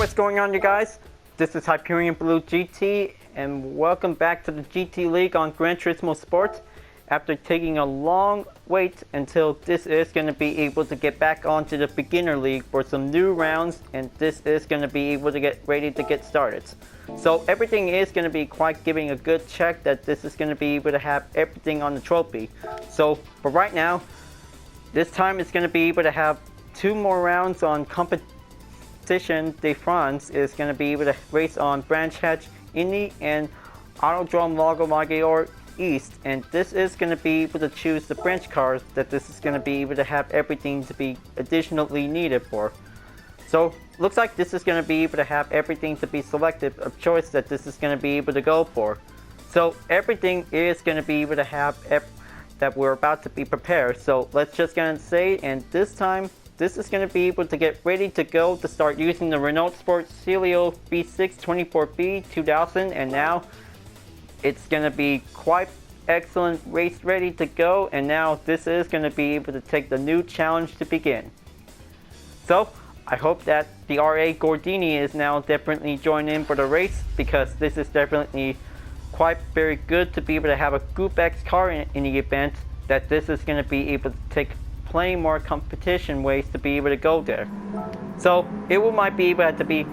what's going on, you guys? This is Hyperion-Blue-GT, and welcome back to the GT League on Gran Turismo Sport. After taking a long wait until this is going to be able to get back onto the beginner league for some new rounds, and this is going to be able to get ready to get started. So everything is going to be quite giving a good check that this is going to be able to have everything on the trophy. So for right now, this time it's going to be able to have 2 more rounds on Competition de France. Is going to be able to race on Branch Hatch Indy and Autodrome Lago Maggiore East, and this is going to be able to choose the French cars that this is going to be able to have everything to be additionally needed for. So looks like this is going to be able to have everything to be selected of choice that this is going to be able to go for. So everything is going to be able to have that we're about to be prepared. So let's just gonna say, and this time this is going to be able to get ready to go to start using the Renault Sport Celio V6 24B 2000, and now it's going to be quite excellent race ready to go, and now this is going to be able to take the new challenge to begin. So I hope that the RA Gordini is now definitely joining in for the race, because this is definitely quite very good to be able to have a Group X car in the event that this is going to be able to take plenty more competition ways to be able to go there. So it might be able to be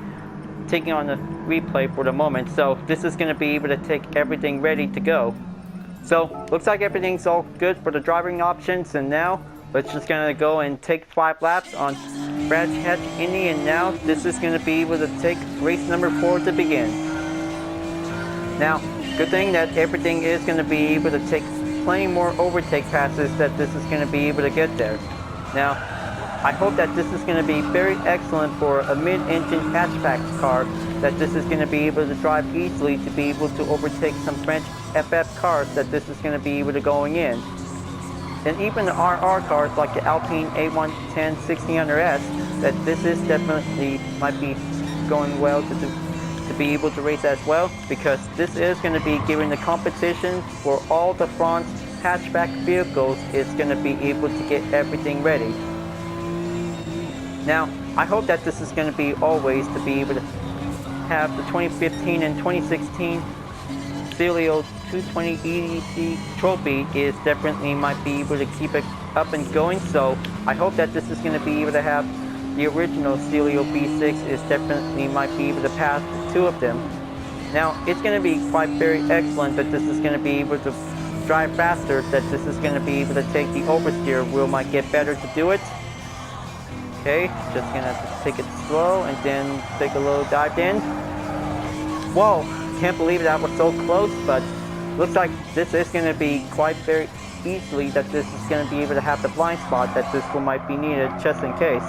taking on the replay for the moment, so this is going to be able to take everything ready to go. So looks like everything's all good for the driving options, and now let's just gonna go and take 5 laps on Branch Hatch Indy, and now this is going to be able to take race number 4 to begin. Now good thing that everything is going to be able to take plenty more overtake passes that this is going to be able to get there. Now I hope that this is going to be very excellent for a mid-engine hatchback car, that this is going to be able to drive easily to be able to overtake some French FF cars that this is going to be able to going in. And even the RR cars like the Alpine A110 1600S, that this is definitely might be going well to be able to race as well, because this is going to be giving the competition for all the front hatchback vehicles is going to be able to get everything ready. Now I hope that this is going to be always to be able to have the 2015 and 2016 Celio 220 EDC trophy is definitely might be able to keep it up and going. So I hope that this is going to be able to have the original Celio B6 is definitely might be able to pass the 2 of them. Now it's going to be quite very excellent that this is going to be able to drive faster, that this is going to be able to take the oversteer wheel might get better to do it. Okay, just gonna have to take it slow and then take a little dive in. Whoa, can't believe that was so close, but looks like this is gonna be quite very easily that this is gonna be able to have the blind spot that this one might be needed just in case.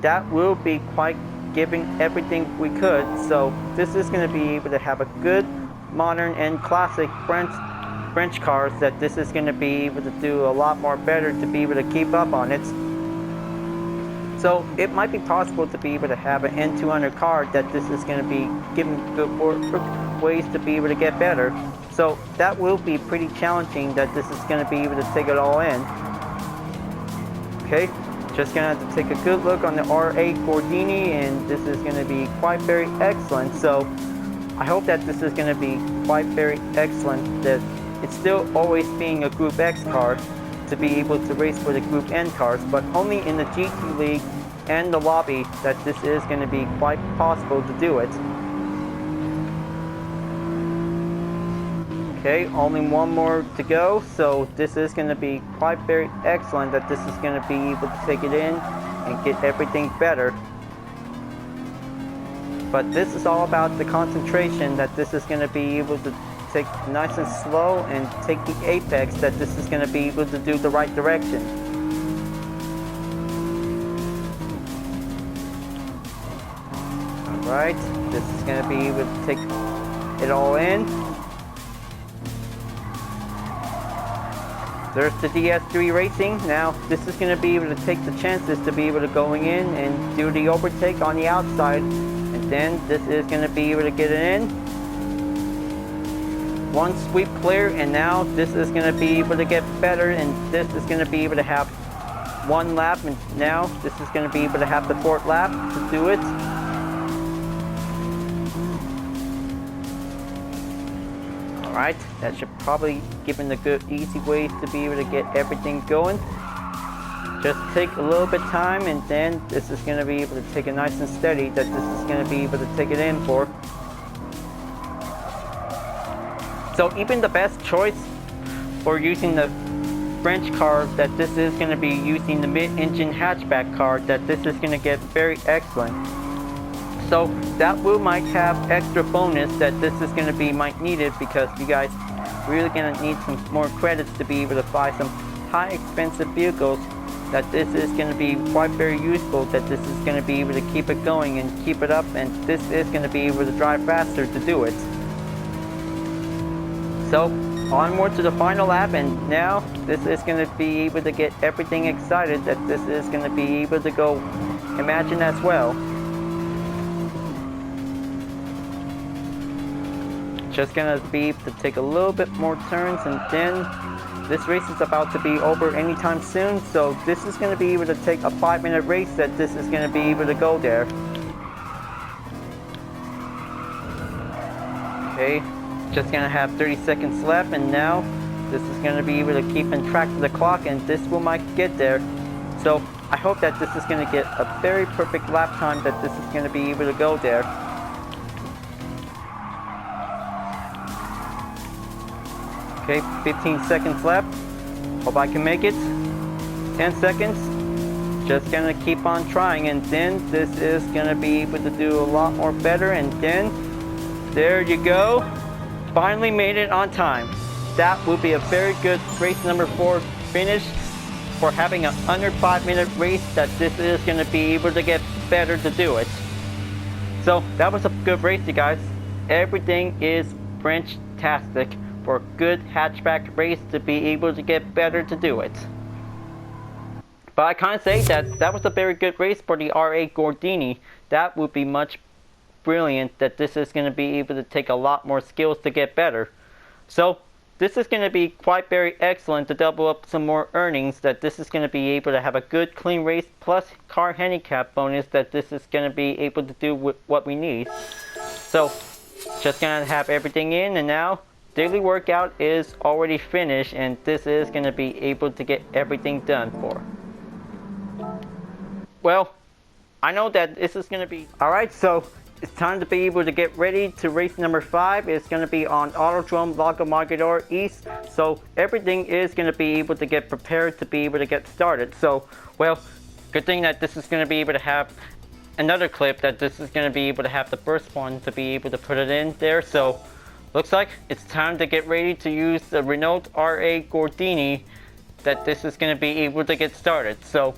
That will be quite giving everything we could, so this is gonna be able to have a good, modern and classic French cars that this is gonna be able to do a lot more better to be able to keep up on it. So it might be possible to be able to have an N200 car that this is going to be given good ways to be able to get better. So that will be pretty challenging that this is going to be able to take it all in. Okay, just going to have to take a good look on the RA Gordini, and this is going to be quite very excellent. So I hope that this is going to be quite very excellent, that it's still always being a Group X car to be able to race for the Group N cars, but only in the GT League and the lobby that this is going to be quite possible to do it. Okay, only 1 more to go, so this is going to be quite very excellent that this is going to be able to take it in and get everything better. But this is all about the concentration that this is going to be able to take nice and slow and take the apex, that this is going to be able to do the right direction. Alright, this is going to be able to take it all in. There's the DS3 Racing. Now this is going to be able to take the chances to be able to going in and do the overtake on the outside, and then this is going to be able to get it in. 1 sweep clear, and now this is going to be able to get better, and this is going to be able to have 1 lap, and now this is going to be able to have the 4th lap to do it. Alright, that should probably give him a good easy way to be able to get everything going. Just take a little bit time, and then this is going to be able to take it nice and steady, that this is going to be able to take it in for. So even the best choice for using the French car, that this is going to be using the mid-engine hatchback car, that this is going to get very excellent. So that will might have extra bonus that this is going to be might needed, because you guys really going to need some more credits to be able to buy some high expensive vehicles, that this is going to be quite very useful, that this is going to be able to keep it going and keep it up, and this is going to be able to drive faster to do it. So onward to the final lap, and now this is going to be able to get everything excited, that this is going to be able to go imagine as well. Just going to be able to take a little bit more turns, and then this race is about to be over anytime soon, so this is going to be able to take a 5-minute race, that this is going to be able to go there. Okay, just going to have 30 seconds left, and now this is going to be able to keep in track of the clock, and this will might get there. So I hope that this is going to get a very perfect lap time, that this is going to be able to go there. Okay, 15 seconds left. Hope I can make it. 10 seconds. Just gonna keep on trying, and then this is gonna be able to do a lot more better, and then there you go. Finally made it on time. That will be a very good race number 4 finish for having an under 5-minute race, that this is gonna be able to get better to do it. So that was a good race, you guys. Everything is French-tastic for a good hatchback race to be able to get better to do it. But I can't say that that was a very good race for the RA Gordini. That would be much brilliant, that this is going to be able to take a lot more skills to get better. So this is going to be quite very excellent to double up some more earnings, that this is going to be able to have a good clean race plus car handicap bonus, that this is going to be able to do with what we need. So just going to have everything in, and now daily workout is already finished, and this is going to be able to get everything done for. Well, I know that this is going to be... Alright, so it's time to be able to get ready to race number 5. It's going to be on Autodrome Lago Maggiore East. So everything is going to be able to get prepared to be able to get started. So, well, good thing that this is going to be able to have another clip, that this is going to be able to have the first one to be able to put it in there. So looks like it's time to get ready to use the Renault RA Gordini, that this is going to be able to get started. So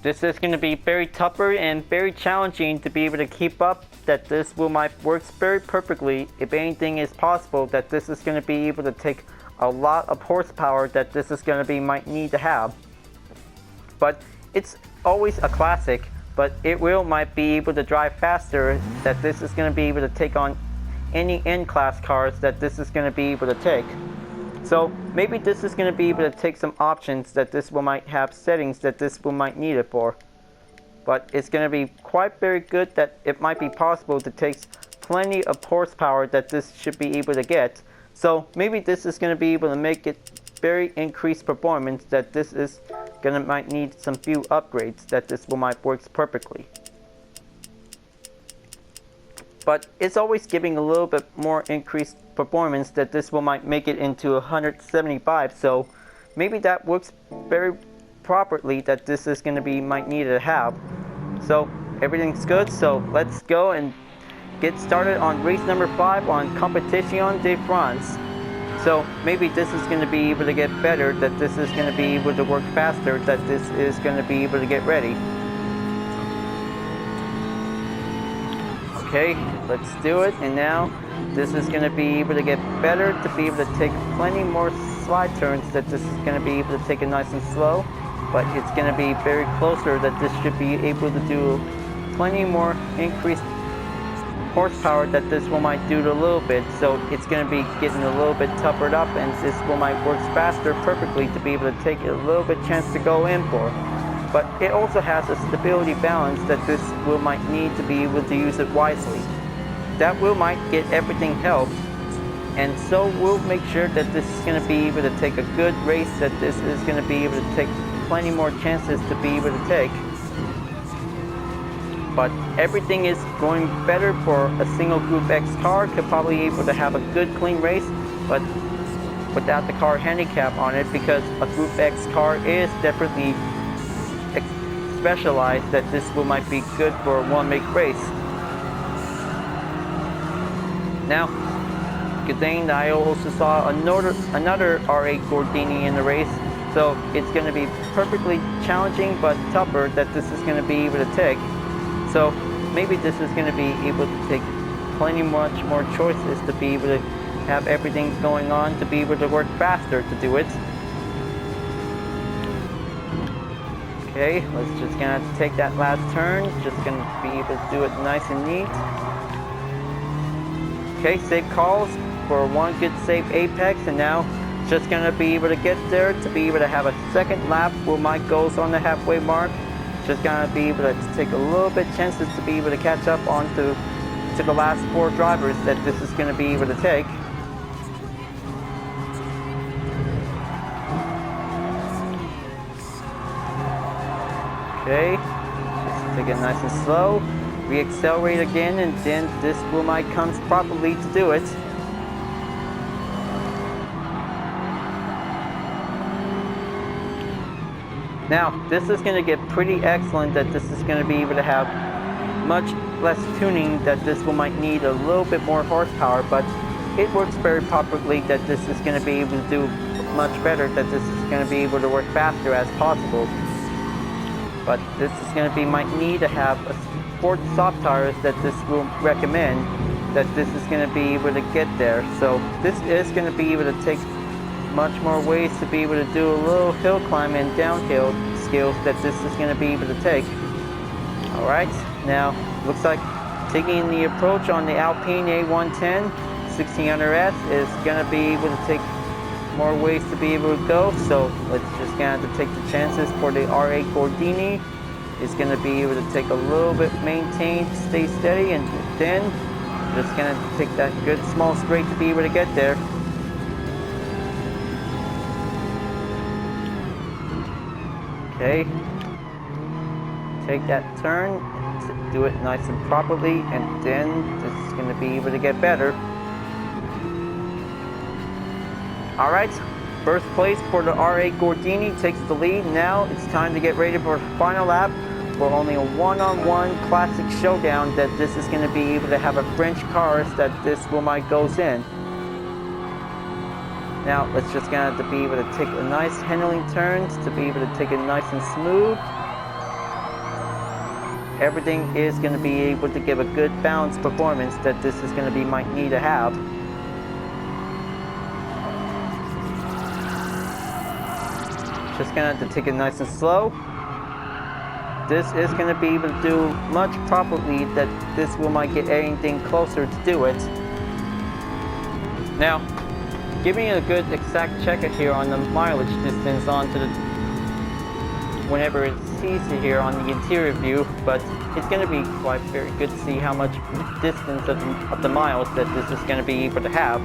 this is going to be very tougher and very challenging to be able to keep up, that this will might works very perfectly. If anything is possible, that this is going to be able to take a lot of horsepower, that this is going to be might need to have. But it's always a classic, but it will might be able to drive faster, that this is going to be able to take on any N-class cars, that this is going to be able to take. So maybe this is going to be able to take some options, that this will might have settings that this will might need it for. But it's going to be quite very good, that it might be possible to take plenty of horsepower, that this should be able to get. So maybe this is going to be able to make it very increased performance, that this is going to might need some few upgrades, that this will might works perfectly. But it's always giving a little bit more increased performance, that this will might make it into 175. So maybe that works very properly, that this is going to be might need to have. So everything's good. So let's go and get started on race number 5 on Competition de France. So maybe this is going to be able to get better, that this is going to be able to work faster, that this is going to be able to get ready. Okay, let's do it. And now this is going to be able to get better, to be able to take plenty more slide turns, that this is going to be able to take it nice and slow, but it's going to be very closer, that this should be able to do plenty more increased horsepower, that this will might do it a little bit. So it's going to be getting a little bit toughened up, and this will might works faster perfectly to be able to take a little bit chance to go in for. But it also has a stability balance, that this will might need to be able to use it wisely. That will might get everything helped, And so we'll make sure that this is going to be able to take a good race, that this is going to be able to take plenty more chances to be able to take. But everything is going better for a single Group X car. Could probably be able to have a good clean race, but without the car handicap on it, because a Group X car is definitely specialized, that this might be good for a one-make race. Now, good thing that I also saw another R8 Gordini in the race, so it's going to be perfectly challenging but tougher that this is going to be able to take. So maybe this is going to be able to take much more choices to be able to have everything going on, to be able to work faster to do it. Okay, let's just gonna take that last turn. Just gonna be able to do it nice and neat. Okay, safe calls for one good safe apex, and now just gonna be able to get there to be able to have a second lap where my goals on the halfway mark. Just gonna be able to take a little bit chances to be able to catch up onto the last 4 drivers that this is gonna be able to take. Okay, just take it nice and slow. Re-accelerate again, and then this might comes properly to do it. Now, this is going to get pretty excellent, that this is going to be able to have much less tuning, that this might need a little bit more horsepower, but it works very properly, that this is going to be able to do much better, that this is going to be able to work faster as possible. But this is going to be, might need to have a sport soft tires that this will recommend, that this is going to be able to get there. So this is going to be able to take much more ways to be able to do a little hill climb and downhill skills that this is going to be able to take. Alright, now looks like taking the approach on the Alpine A110 1600S is going to be able to take more ways to be able to go. So let's just going to take the chances for the R8 Gordini. It's going to be able to take a little bit, maintain, stay steady, and then just going to take that good small straight to be able to get there. Okay, take that turn, do it nice and properly, and then this is going to be able to get better. Alright, first place for the R8 Gordini takes the lead. Now it's time to get ready for the final lap for only a one-on-one classic showdown, that this is going to be able to have a French cars that this might goes in. Now let's just going to be able to take a nice handling turns, to be able to take it nice and smooth. Everything is going to be able to give a good balanced performance that this is going to be might need to have. Just going to take it nice and slow. This is going to be able to do much properly, that this might get anything closer to do it. Now, giving a good exact checker here on the mileage distance onto the, whenever it sees it here on the interior view, but it's going to be quite very good to see how much distance of the miles that this is going to be able to have.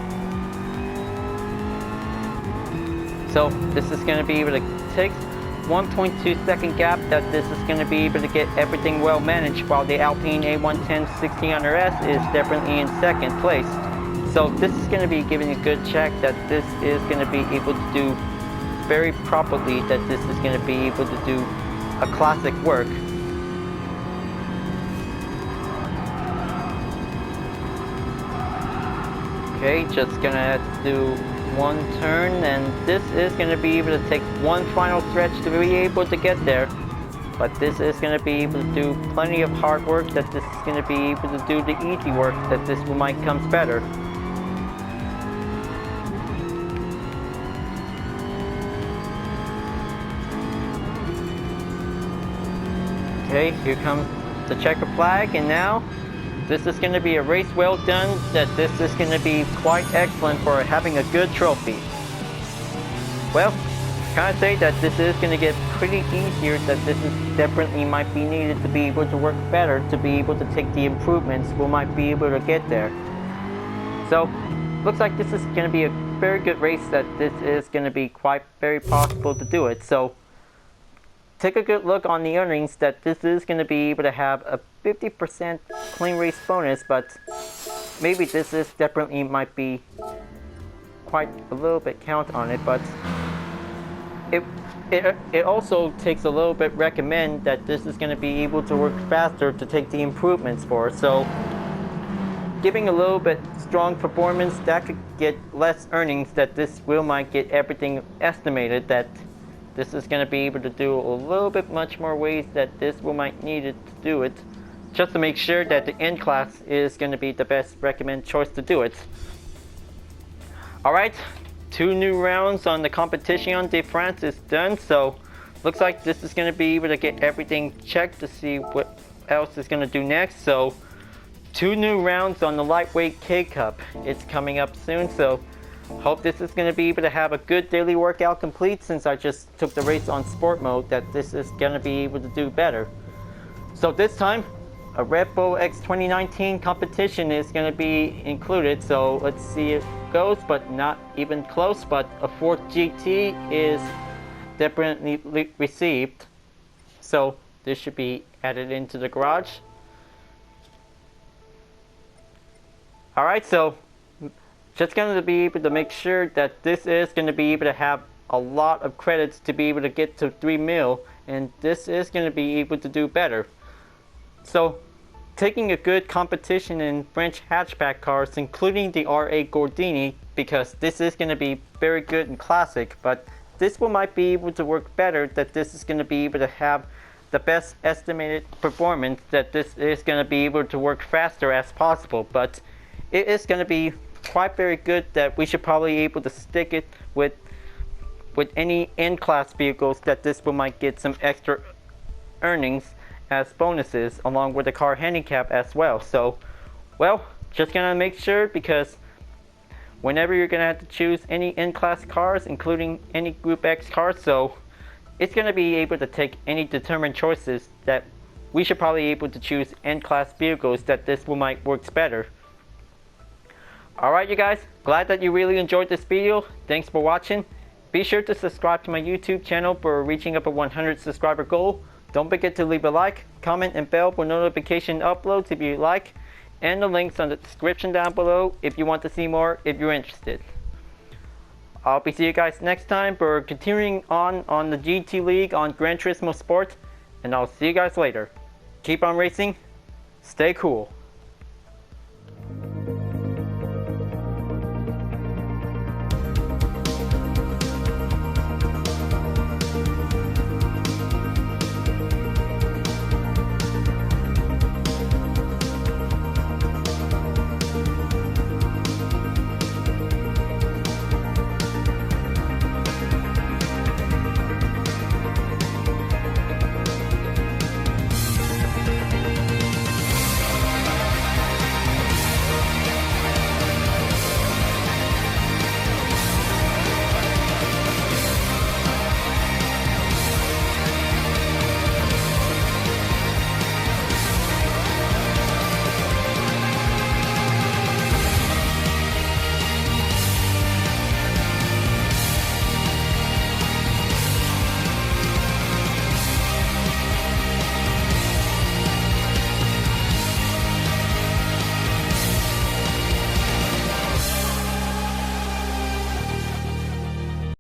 So this is going to be able to take 1.2 second gap, that this is going to be able to get everything well managed, while the Alpine A110 1600S is definitely in second place. So this is going to be giving a good check that this is going to be able to do very properly, that this is going to be able to do a classic work. Okay, just going to have to do one turn, and this is going to be able to take one final stretch to be able to get there. But this is going to be able to do plenty of hard work, that this is going to be able to do the easy work, that this might comes better. Okay, here comes the checker flag, and now this is going to be a race well done, that this is going to be quite excellent for having a good trophy. Well, can I say that this is going to get pretty easier, that this is definitely might be needed to be able to work better, to be able to take the improvements, we might be able to get there. So looks like this is going to be a very good race, that this is going to be quite very possible to do it. So take a good look on the earnings, that this is going to be able to have a 50% clean race bonus, but maybe this is definitely might be quite a little bit count on it, but it also takes a little bit recommend that this is going to be able to work faster to take the improvements for. So giving a little bit strong performance, that could get less earnings, that this will might get everything estimated, that this is going to be able to do a little bit much more ways that this will might need it to do it, just to make sure that the N class is going to be the best recommend choice to do it. Alright, 2 new rounds on the Competition de France is done, so looks like this is going to be able to get everything checked to see what else is going to do next. So 2 new rounds on the lightweight K-Cup. It's coming up soon, so hope this is going to be able to have a good daily workout complete, since I just took the race on sport mode, that this is going to be able to do better. So this time, a Red Bull X 2019 competition is going to be included, so let's see it goes, but not even close. But a Ford GT is definitely received, so this should be added into the garage. Alright, so just going to be able to make sure that this is going to be able to have a lot of credits to be able to get to 3 mil, and this is going to be able to do better. So taking a good competition in French hatchback cars, including the R8 Gordini, because this is going to be very good and classic, but this one might be able to work better, that this is going to be able to have the best estimated performance, that this is going to be able to work faster as possible. But it is going to be quite very good, that we should probably be able to stick it with any N-class vehicles, that this one might get some extra earnings as bonuses along with the car handicap as well. So, well, just gonna make sure, because whenever you're gonna have to choose any N-class cars, including any Group X cars, so it's gonna be able to take any determined choices, that we should probably be able to choose N-class vehicles, that this one might works better. Alright you guys, glad that you really enjoyed this video. Thanks for watching. Be sure to subscribe to my YouTube channel for reaching up a 100 subscriber goal. Don't forget to leave a like, comment, and bell for notification uploads if you like, and the links on the description down below if you want to see more if you're interested. I'll be seeing you guys next time for continuing on the GT League on Gran Turismo Sport, and I'll see you guys later. Keep on racing, stay cool.